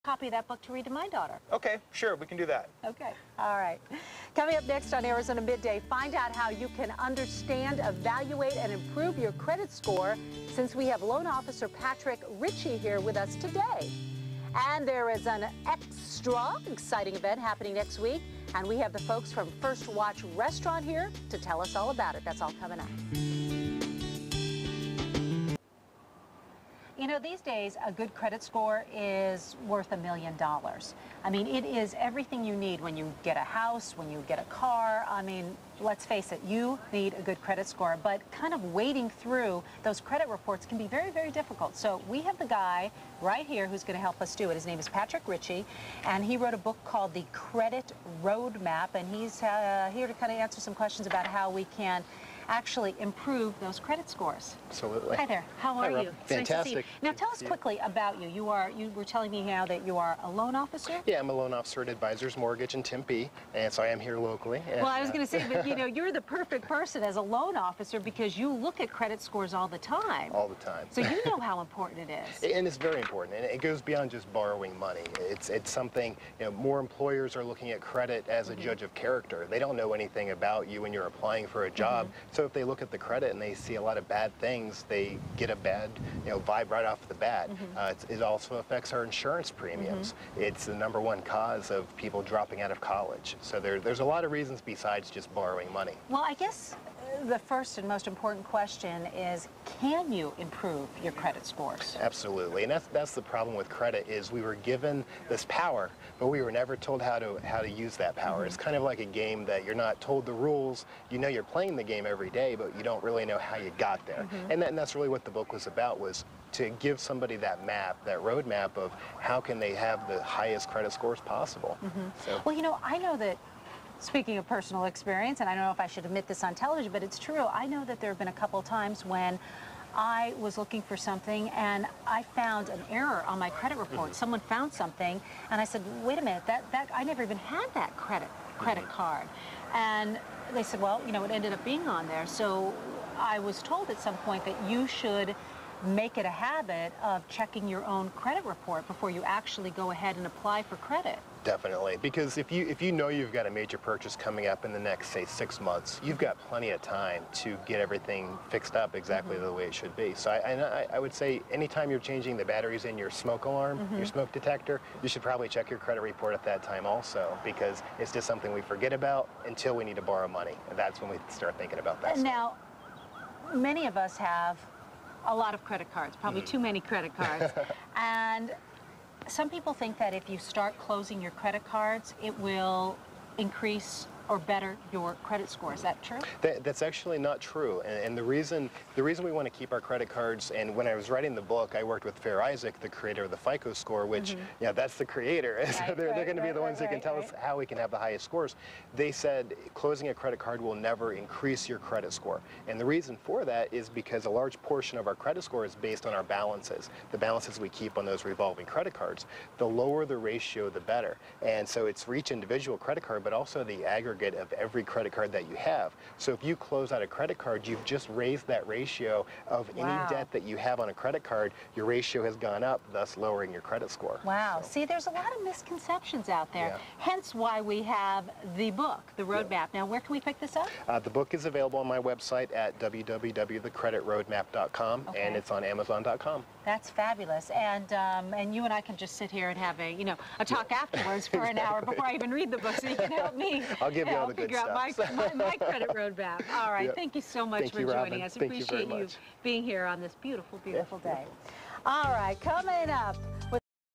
copy of that book to read to my daughter. Okay, sure, we can do that. Okay, all right. Coming up next on Arizona Midday, find out how you can understand, evaluate, and improve your credit score since we have loan officer Patrick Ritchie here with us today. And there is an extra exciting event happening next week, and we have the folks from First Watch Restaurant here to tell us all about it. That's all coming up. You know, these days, a good credit score is worth $1 million. I mean, it is everything you need when you get a house, when you get a car. I mean, let's face it, you need a good credit score, but kind of wading through those credit reports can be very, very difficult. So we have the guy right here who's going to help us do it. His name is Patrick Ritchie, and he wrote a book called The Credit Roadmap, and he's here to kind of answer some questions about how we can actually improve those credit scores. Absolutely. Hi there. How are you? It's fantastic. Nice to see you. Now tell us quickly about you. You were telling me now that you are a loan officer? Yeah, I'm a loan officer at Advisors Mortgage in Tempe, and so I am here locally. And, well, I was going to say, but you know, you're the perfect person as a loan officer because you look at credit scores all the time. All the time. So you know how important it is. And it's very important, and it goes beyond just borrowing money. It's something, you know, more employers are looking at credit as a judge of character. They don't know anything about you when you're applying for a job. So if they look at the credit and they see a lot of bad things, they get a bad, you know, vibe right off the bat. It also affects our insurance premiums. It's the #1 cause of people dropping out of college. So there's a lot of reasons besides just borrowing money. Well, I guess the first and most important question is, can you improve your credit scores? Absolutely, and that's the problem with credit is we were given this power, but we were never told how to use that power. It's kind of like a game that you're not told the rules. You know you're playing the game every day, but you don't really know how you got there. And that's really what the book was about, was to give somebody that map, that roadmap of how can they have the highest credit scores possible. So. Well, you know, I know that, speaking of personal experience, and I don't know if I should admit this on television, but it's true, I know that there have been a couple of times when I was looking for something and I found an error on my credit report. Someone found something and I said, wait a minute, that I never even had that credit card. And they said, well, you know, it ended up being on there. So I was told at some point that you should make it a habit of checking your own credit report before you actually go ahead and apply for credit. Definitely, because if you know you've got a major purchase coming up in the next, say, 6 months, you've got plenty of time to get everything fixed up exactly the way it should be. So I would say anytime you're changing the batteries in your smoke alarm, your smoke detector, you should probably check your credit report at that time also, because it's just something we forget about until we need to borrow money. And that's when we start thinking about that. Now, many of us have a lot of credit cards, probably too many credit cards. And some people think that if you start closing your credit cards, it will increase or better your credit score. Is that true? That's actually not true. And the reason we want to keep our credit cards, and when I was writing the book, I worked with Fair Isaac, the creator of the FICO score, which, yeah, that's the creator. So they're going to be the ones who can tell us how we can have the highest scores. They said closing a credit card will never increase your credit score. And the reason for that is because a large portion of our credit score is based on our balances, the balances we keep on those revolving credit cards. The lower the ratio, the better. And so it's for each individual credit card, but also the aggregate of every credit card that you have. So if you close out a credit card, you've just raised that ratio of any debt that you have on a credit card. Your ratio has gone up, thus lowering your credit score. Wow. So. See, there's a lot of misconceptions out there. Yeah. Hence why we have the book, the roadmap. Now, where can we pick this up? The book is available on my website at www.thecreditroadmap.com, and it's on Amazon.com. That's fabulous. And you and I can just sit here and have a talk afterwards for an hour before I even read the book, so you can help me. I'll give you all the good figure stuff. out my credit roadmap. All right. Thank you so much for joining us. Thank you very Appreciate you much. being here on this beautiful, beautiful day. All right. Coming up,